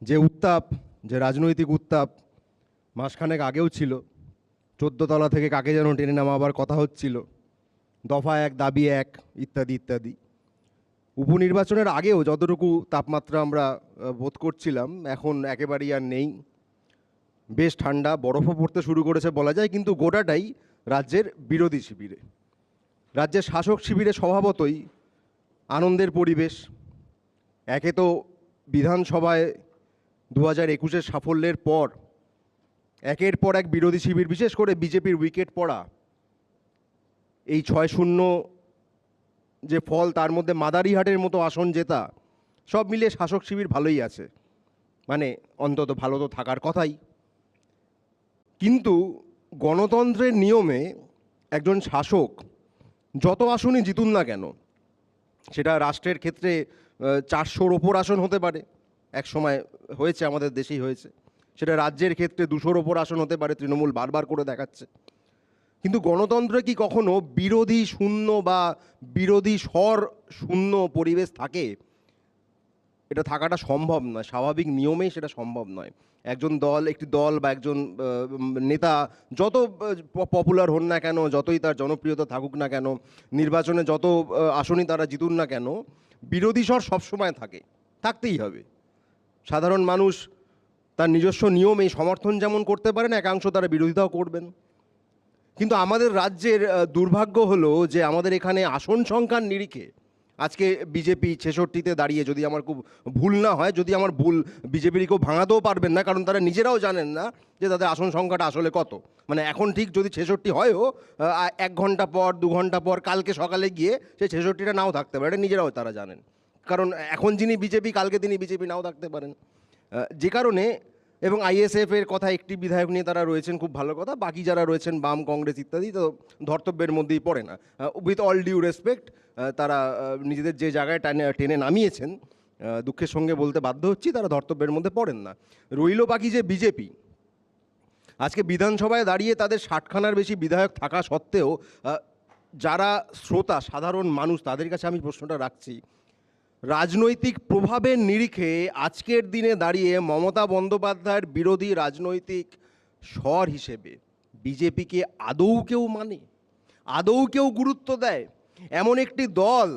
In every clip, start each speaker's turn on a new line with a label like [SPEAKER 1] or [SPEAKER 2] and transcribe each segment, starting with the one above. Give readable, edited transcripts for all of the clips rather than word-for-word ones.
[SPEAKER 1] যে উত্তাপ, যে রাজনৈতিক উত্তাপ মাসখানেক আগেও ছিল, 14 তলা থেকে কাকে যেন টেনে নামাবার কথা হচ্ছিল, দফা এক দাবি এক ইত্যাদি ইত্যাদি। উপনির্বাচনের আগেও যতটুকু তাপমাত্রা আমরা বোধ করছিলাম এখন একেবারেই আর নেই। বেশ ঠান্ডা, বরফও পড়তে শুরু করেছে বলা যায়, কিন্তু গোটাটাই রাজ্যের বিরোধী শিবিরে। রাজ্যের শাসক শিবিরে স্বভাবতই আনন্দের পরিবেশ। একে তো বিধানসভায় 2021-এর সাফল্যের পর একের পর এক বিরোধী শিবির, বিশেষ করে বিজেপির উইকেট পড়া, এই 6-0 যে ফল, তার মধ্যে মাদারিহাটের মতো আসন জেতা, সব মিলিয়ে শাসক শিবির ভালোই আছে, মানে অন্তত ভালো তো থাকার কথাই। কিন্তু গণতন্ত্রের নিয়মে একজন শাসক যত আসনই জিতুন না কেন, সেটা রাষ্ট্রের ক্ষেত্রে 400-র ওপর আসন হতে পারে, এক সময় হয়েছে, আমাদের দেশেই হয়েছে। সেটা রাজ্যের ক্ষেত্রে 200-র ওপর আসন হতে পারে, তৃণমূল বারবার করে দেখাচ্ছে। কিন্তু গণতন্ত্রে কি কখনো বিরোধী শূন্য বা বিরোধী স্বর শূন্য পরিবেশ থাকে? এটা থাকাটা সম্ভব নয়, স্বাভাবিক নিয়মেই সেটা সম্ভব নয়। একজন দল, একটি দল বা একজন নেতা যত পপুলার হন না কেন, যতই তার জনপ্রিয়তা থাকুক না কেন, নির্বাচনে যত আসনই তারা জিতুন না কেন, বিরোধী স্বর সবসময় থাকে, থাকতেই হবে। সাধারণ মানুষ তার নিজস্ব নিয়মেই সমর্থন যেমন করতে পারেন, একাংশ তারা বিরোধিতাও করবেন। কিন্তু আমাদের রাজ্যের দুর্ভাগ্য হলো যে আমাদের এখানে আসন সংখ্যার নিরিখে আজকে বিজেপি 66-তে দাঁড়িয়ে, যদি আমার খুব ভুল না হয়, যদি আমার ভুল, বিজেপির কেউ ভাঙাতেও পারবেন না, কারণ তারা নিজেরাও জানেন না যে তাদের আসন সংখ্যাটা আসলে কত। মানে এখন ঠিক যদি 66 হয়ও, 1 ঘন্টা পর, 2 ঘন্টা পর, কালকে সকালে গিয়ে সেই 66টা নাও থাকতে পারে, এটা নিজেরাও তারা জানেন। কারণ এখন যিনি বিজেপি, কালকে তিনি বিজেপি নাও থাকতে পারেন। যে কারণে, এবং আইএসএফ এর কথা একটি বিধায়ক নিয়ে তারা রয়েছেন, খুব ভালো কথা, বাকি যারা রয়েছেন বাম, কংগ্রেস ইত্যাদি তো ধর্তব্যের মধ্যেই পড়ে না। উইথ অল ডিউ রেসপেক্ট, তারা নিজেদের যে জায়গায় টেনে নামিয়েছেন, দুঃখের সঙ্গে বলতে বাধ্য হচ্ছি, তারা ধর্তব্যের মধ্যে পড়েন না। রইল বাকি যে বিজেপি, আজকে বিধানসভায় দাঁড়িয়ে তাদের 60খানার বেশি বিধায়ক থাকা সত্ত্বেও যারা শ্রোতা, সাধারণ মানুষ, তাদের কাছে আমি প্রশ্নটা রাখছি, রাজনৈতিক প্রভাবের নিরিখে আজকের দিনে দাঁড়িয়ে মমতা বন্দ্যোপাধ্যায়ের বিরোধী রাজনৈতিক স্বর হিসেবে বিজেপিকে আদৌ কেউ মানে, আদৌ কেউ গুরুত্ব দেয়? এমন একটি দল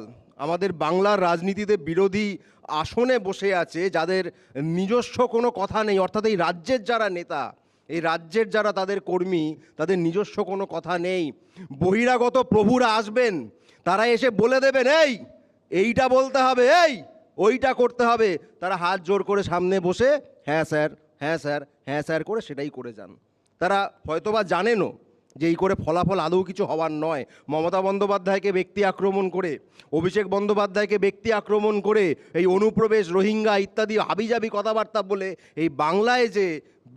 [SPEAKER 1] আমাদের বাংলার রাজনীতিতে বিরোধী আসনে বসে আছে, যাদের নিজস্ব কোনো কথা নেই, অর্থাৎ এই রাজ্যের যারা নেতা, এই রাজ্যের যারা তাদের কর্মী, তাদের নিজস্ব কোনো কথা নেই। বহিরাগত প্রভুরা আসবেন, তারা এসে বলে দেবেন, এইটা বলতে হবে, ওইটা করতে হবে। তারা হাত জোর করে সামনে বসে হ্যাঁ স্যার, হ্যাঁ স্যার, হ্যাঁ স্যার করে সেটাই করে যান। তারা হয়তোবা জানেনও যে এই করে ফলাফল আদৌ কিছু হওয়ার নয়। মমতা বন্দ্যোপাধ্যায়কে ব্যক্তি আক্রমণ করে, অভিষেক বন্দ্যোপাধ্যায়কে ব্যক্তি আক্রমণ করে, এই অনুপ্রবেশ, রোহিঙ্গা ইত্যাদি হাবিজাবি কথাবার্তা বলে এই বাংলায় যে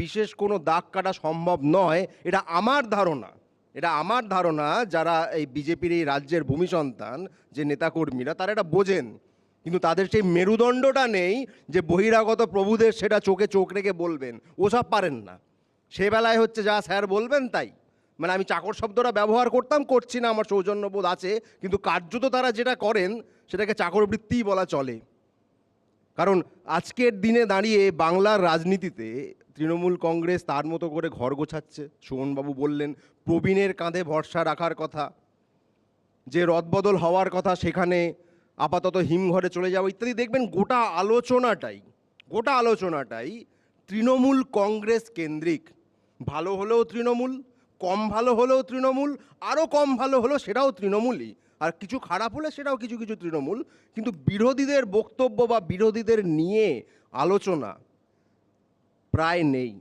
[SPEAKER 1] বিশেষ কোনো দাগ কাটা সম্ভব নয়, এটা আমার ধারণা। এটা আমার ধারণা, যারা এই বিজেপির এই রাজ্যের ভূমি সন্তান, যে নেতাকর্মীরা, তারা এটা বোঝেন। কিন্তু তাদের সেই মেরুদণ্ডটা নেই যে বহিরাগত প্রভুদের সেটা চোখে চোখ রেখে বলবেন, ওসব পারেন না। সে বেলায় হচ্ছে যা স্যার বলবেন তাই। মানে আমি চাকর শব্দটা ব্যবহার করতাম, করছি না, আমার সৌজন্যবোধ আছে, কিন্তু কার্যত তারা যেটা করেন সেটাকে চাকরবৃত্তিই বলা চলে। কারণ আজকের দিনে দাঁড়িয়ে বাংলার রাজনীতিতে তৃণমূল কংগ্রেস তার মতো করে ঘর গোছাচ্ছে। সুমনবাবু বললেন প্রবীণের কাঁধে ভরসা রাখার কথা, যে রদবদল হওয়ার কথা সেখানে আপাতত হিমঘরে চলে যাওয়া ইত্যাদি। দেখবেন গোটা আলোচনাটাই তৃণমূল কংগ্রেস কেন্দ্রিক। ভালো হলেও তৃণমূল, কম ভালো হলেও তৃণমূল, আরও কম ভালো হলেও সেটাও তৃণমূলই, আর কিছু খারাপ হলে সেটাও কিছু কিছু তৃণমূল। কিন্তু বিরোধীদের বক্তব্য বা বিরোধীদের নিয়ে আলোচনা প্রায় নেই,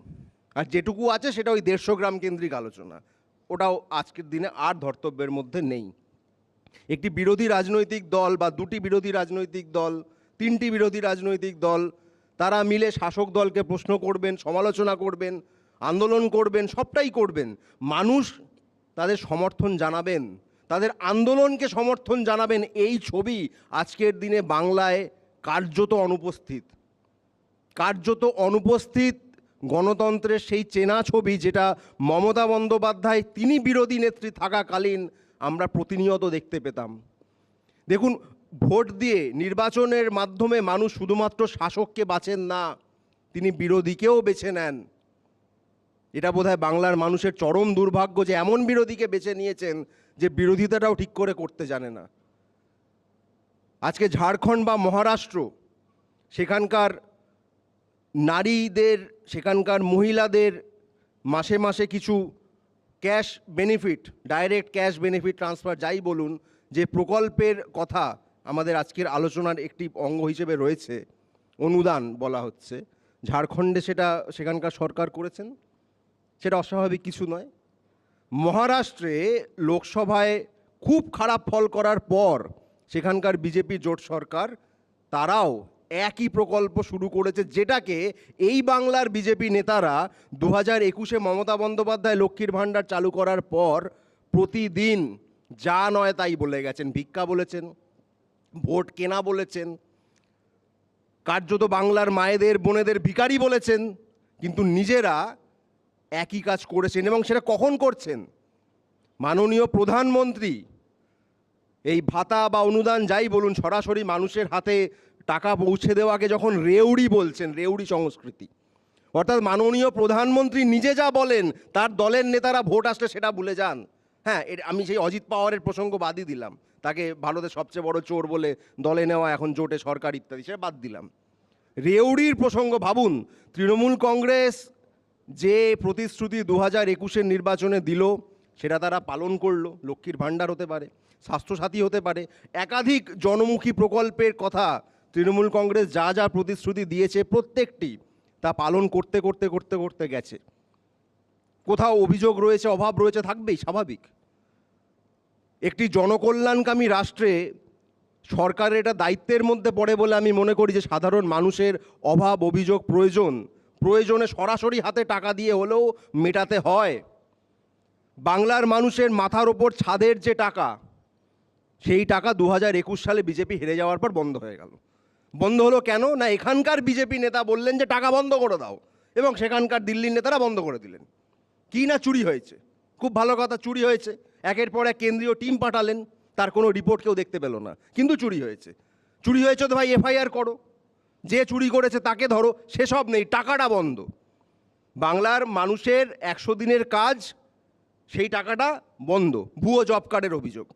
[SPEAKER 1] আর যেটুকু আছে সেটা ওই 150 গ্রাম কেন্দ্রিক আলোচনা, ওটাও আজকের দিনে আর ধর্তব্যের মধ্যে নেই। একটি বিরোধী রাজনৈতিক দল বা দুটি বিরোধী রাজনৈতিক দল, তিনটি বিরোধী রাজনৈতিক দল, তারা মিলে শাসক দলকে প্রশ্ন করবেন, সমালোচনা করবেন, আন্দোলন করবেন, সবটাই করবেন। মানুষ তাদের সমর্থন জানাবেন, তাদের আন্দোলনকে সমর্থন জানাবেন, এই ছবি আজকের দিনে বাংলায় কার্যত অনুপস্থিত গণতন্ত্রের সেই চেনা ছবি, যেটা মমতা বন্দ্যোপাধ্যায় তিনি বিরোধী নেত্রী থাকাকালীন আমরা প্রতিনিয়ত দেখতে পেতাম। দেখুন, ভোট দিয়ে নির্বাচনের মাধ্যমে মানুষ শুধুমাত্র শাসককে বাছেন না, তিনি বিরোধীকেও বেছে নেন। এটা বোধহয় বাংলার মানুষের চরম দুর্ভাগ্য যে এমন বিরোধীকে বেছে নিয়েছেন যে বিরোধিতাটাও ঠিক করে করতে জানে না। আজকে ঝাড়খণ্ড বা মহারাষ্ট্র, সেখানকার নারীদের, সেখানকার মহিলাদের মাসে মাসে কিছু cash benefit, direct cash benefit transfer যাই বলুন, যে প্রকল্পের কথা আমাদের আজকের আলোচনার একটি অঙ্গ হিসেবে রয়েছে, অনুদান বলা হচ্ছে, ঝাড়খণ্ডে সেটা সেখানকার সরকার করেছেন, সেটা অস্বাভাবিক কিছু নয়। মহারাষ্ট্রে লোকসভায় খুব খারাপ ফল করার পর সেখানকার বিজেপি জোট সরকার, তারাও একই প্রকল্প শুরু করেছে, যেটাকে এই বাংলার বিজেপি নেতারা 2021-এ মমতা বন্দ্যোপাধ্যায় লক্ষ্মীর ভাণ্ডার চালু করার পর প্রতিদিন যা নয় তাই বলে গেছেন। ভিক্ষা বলেছেন, ভোট কেনা বলেছেন, কার্যত বাংলার মায়েদের বোনেদের ভিখারি বলেছেন, কিন্তু নিজেরা একই কাজ করেছেন। এবং সেটা কখন করছেন? মাননীয় প্রধানমন্ত্রী এই ভাতা বা অনুদান যাই বলুন, সরাসরি মানুষের হাতে টাকা পৌঁছে দেওয়াকে যখন রেউড়ি বলছেন, রেউড়ি সংস্কৃতি, অর্থাৎ মাননীয় প্রধানমন্ত্রী নিজে যা বলেন তার দলের নেতারা ভোট আসলে সেটা ভুলে যান। হ্যাঁ, আমি সেই অজিত পাওয়ারের প্রসঙ্গ বাদই দিলাম, তাকে ভারতের সবচেয়ে বড় চোর বলে দলে নেওয়া, এখন জোটে সরকার ইত্যাদি, সেটা বাদ দিলাম। রেউড়ির প্রসঙ্গ ভাবুন, তৃণমূল কংগ্রেস যে প্রতিশ্রুতি 2021-এর নির্বাচনে দিল সেটা তারা পালন করলো। লক্ষ্মীর ভাণ্ডার হতে পারে, স্বাস্থ্যসাথী হতে পারে, একাধিক জনমুখী প্রকল্পের কথা তৃণমূল কংগ্রেস যা যা প্রতিশ্রুতি দিয়েছে প্রত্যেকটি তা পালন করতে করতে করতে করতে গেছে। কোথাও অভিযোগ রয়েছে, অভাব রয়েছে, থাকবেই, স্বাভাবিক। একটি জনকল্যাণকামী রাষ্ট্রে সরকারের এটা দায়িত্বের মধ্যে পড়ে বলে আমি মনে করি যে সাধারণ মানুষের অভাব, অভিযোগ, প্রয়োজনে সরাসরি হাতে টাকা দিয়ে হলেও মেটাতে হয়। বাংলার মানুষের মাথার ওপর ছাদের যে টাকা, সেই টাকা 2021 সালে বিজেপি হেরে যাওয়ার পর বন্ধ হয়ে গেল। বন্ধ হলো কেন? না, এখানকার বিজেপি নেতা বললেন যে টাকা বন্ধ করে দাও, এবং সেখানকার দিল্লির নেতারা বন্ধ করে দিলেন। কি না চুরি হয়েছে, খুব ভালো কথা, চুরি হয়েছে। একের পর এক কেন্দ্রীয় টিম পাঠালেন, তার কোনো রিপোর্ট কেউ দেখতে পেল না, কিন্তু চুরি হয়েছে। চুরি হয়েছে তো ভাই এফআইআর করো, যে চুরি করেছে তাকে ধরো, সেসব নেই, টাকাটা বন্ধ। বাংলার মানুষের 100 দিনের কাজ, সেই টাকাটা বন্ধ। ভুয়ো জব কার্ডের অভিযোগ,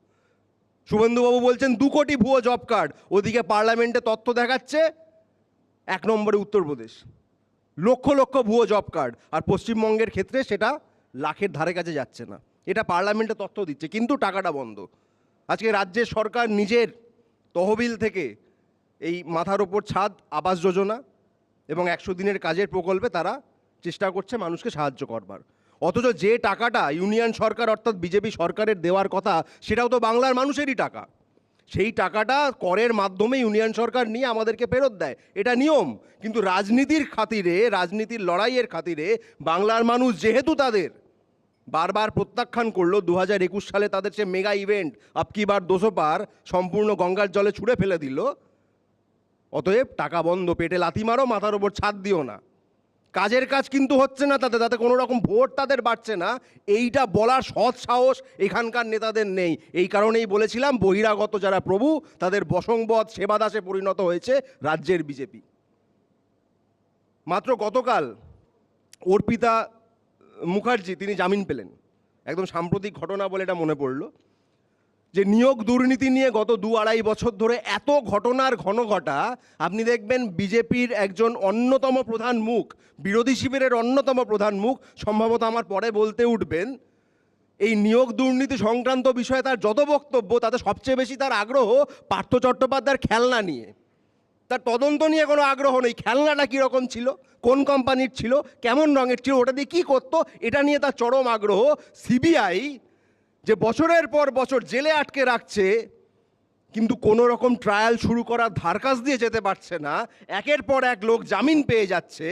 [SPEAKER 1] শুভেন্দুবাবু বলছেন 2 কোটি ভুয়ো জব কার্ড, ওদিকে পার্লামেন্টে তথ্য দেখাচ্ছে 1 নম্বরে উত্তরপ্রদেশ, লক্ষ লক্ষ ভুয়ো জব কার্ড, আর পশ্চিমবঙ্গের ক্ষেত্রে সেটা লাখের ধারে কাছে যাচ্ছে না। এটা পার্লামেন্টে তথ্য দিচ্ছে, কিন্তু টাকাটা বন্ধ। আজকে রাজ্যের সরকার নিজের তহবিল থেকে এই মাথার ওপর ছাদ, আবাস যোজনা এবং 100 দিনের কাজের প্রকল্পে তারা চেষ্টা করছে মানুষকে সাহায্য করবার, অথচ যে টাকাটা ইউনিয়ন সরকার অর্থাৎ বিজেপি সরকারের দেওয়ার কথা, সেটাও তো বাংলার মানুষেরই টাকা। সেই টাকাটা করের মাধ্যমে ইউনিয়ন সরকার নিয়ে আমাদেরকে ফেরত দেয়, এটা নিয়ম। কিন্তু রাজনীতির খাতিরে, রাজনীতির লড়াইয়ের খাতিরে বাংলার মানুষ যেহেতু তাদের বারবার প্রত্যাখ্যান করলো, 2021 সালে তাদের সে মেগা ইভেন্ট আপকি বার 200 পার সম্পূর্ণ গঙ্গার জলে ছুঁড়ে ফেলে দিল। অতএব টাকা বন্ধ, পেটে লাথি মারো, মাথার ওপর ছাদ দিও না। কাজের কাজ কিন্তু হচ্ছে না, তাতে কোনো রকম ভোট তাদের বাড়ছে না, এইটা বলার সৎ সাহস এখানকার নেতাদের নেই। এই কারণেই বলেছিলাম, বহিরাগত যারা প্রভু, তাদের বশংবদ সেবাদাসে পরিণত হয়েছে রাজ্যের বিজেপি। মাত্র গতকাল অর্পিতা মুখার্জি তিনি জামিন পেলেন। একদম সাম্প্রতিক ঘটনা বলে এটা মনে পড়লো যে নিয়োগ দুর্নীতি নিয়ে গত 2-2.5 বছর ধরে এত ঘটনার ঘনঘটা। আপনি দেখবেন বিজেপির একজন অন্যতম প্রধান মুখ, বিরোধী শিবিরের অন্যতম প্রধান মুখ, সম্ভবত আমার পরে বলতে উঠবেন, এই নিয়োগ দুর্নীতি সংক্রান্ত বিষয়ে তার যত বক্তব্য, তাতে সবচেয়ে বেশি তার আগ্রহ পার্থ চট্টোপাধ্যায়ের খেলনা নিয়ে। তার তদন্ত নিয়ে কোনো আগ্রহ নেই। খেলনাটা কীরকম ছিল, কোন কোম্পানির ছিল, কেমন রঙের ছিল, ওটা দিয়ে কী করতো, এটা নিয়ে তার চরম আগ্রহ। সিবিআই যে বছরের পর বছর জেলে আটকে রাখছে, কিন্তু কোনো রকম ট্রায়াল শুরু করার ধারকাস দিয়ে যেতে পারছে না, একের পর এক লোক জামিন পেয়ে যাচ্ছে,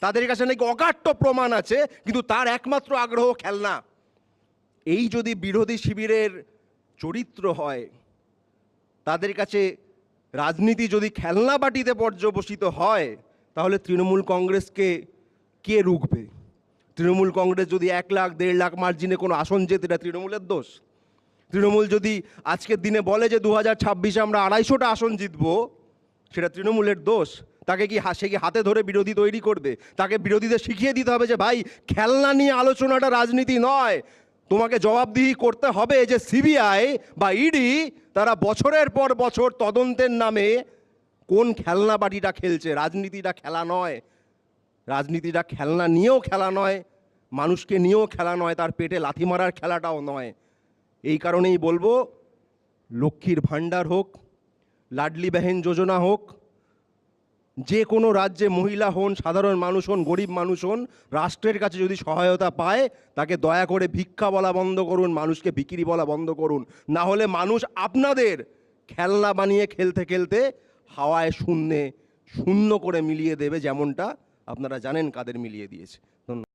[SPEAKER 1] তাদের কাছে নাকি অকাট্য প্রমাণ আছে, কিন্তু তার একমাত্র আগ্রহ খেলনা। এই যদি বিরোধী শিবিরের চরিত্র হয়, তাদের কাছে রাজনীতি যদি খেলনা বাটিতে পর্যবসিত হয়, তাহলে তৃণমূল কংগ্রেসকে কে রুখবে? তৃণমূল কংগ্রেস যদি 1 লাখ 1.5 লাখ মার্জিনে কোনো আসন জেতে, এটা তৃণমূলের দোষ। তৃণমূল যদি আজকের দিনে বলে যে 2026-এ আমরা 250টা আসন জিতবো, সেটা তৃণমূলের দোষ। তাকে কি সে কি হাতে ধরে বিরোধী তৈরি করবে? তাকে বিরোধীদের শিখিয়ে দিতে হবে যে ভাই খেলনা নিয়ে আলোচনাটা রাজনীতি নয়, তোমাকে জবাবদিহি করতে হবে যে সিবিআই বা ইডি তারা বছরের পর বছর তদন্তের নামে কোন খেলনা বাটিটা খেলছে। রাজনীতিটা খেলা নয়, রাজনীতিটা খেলনা নিয়েও খেলা নয়, মানুষকে নিয়েও খেলা নয়, তার পেটে লাথি মারার খেলাটাও নয়। এই কারণেই বলবো, লক্ষ্মীর ভাণ্ডার হোক, লাডলি বেহেন যোজনা হোক, যে কোনো রাজ্যে মহিলা হন, সাধারণ মানুষ হন, গরিব মানুষ হন, রাষ্ট্রের কাছে যদি সহায়তা পায় তাকে দয়া করে ভিক্ষা বলা বন্ধ করুন, মানুষকে ভিখিরি বলা বন্ধ করুন। না হলে মানুষ আপনাদের খেলনা বানিয়ে খেলতে খেলতে হাওয়ায় শূন্য করে মিলিয়ে দেবে, যেমনটা আপনারা জানেন কাদের মিলিয়ে দিয়েছে। ধন্যবাদ।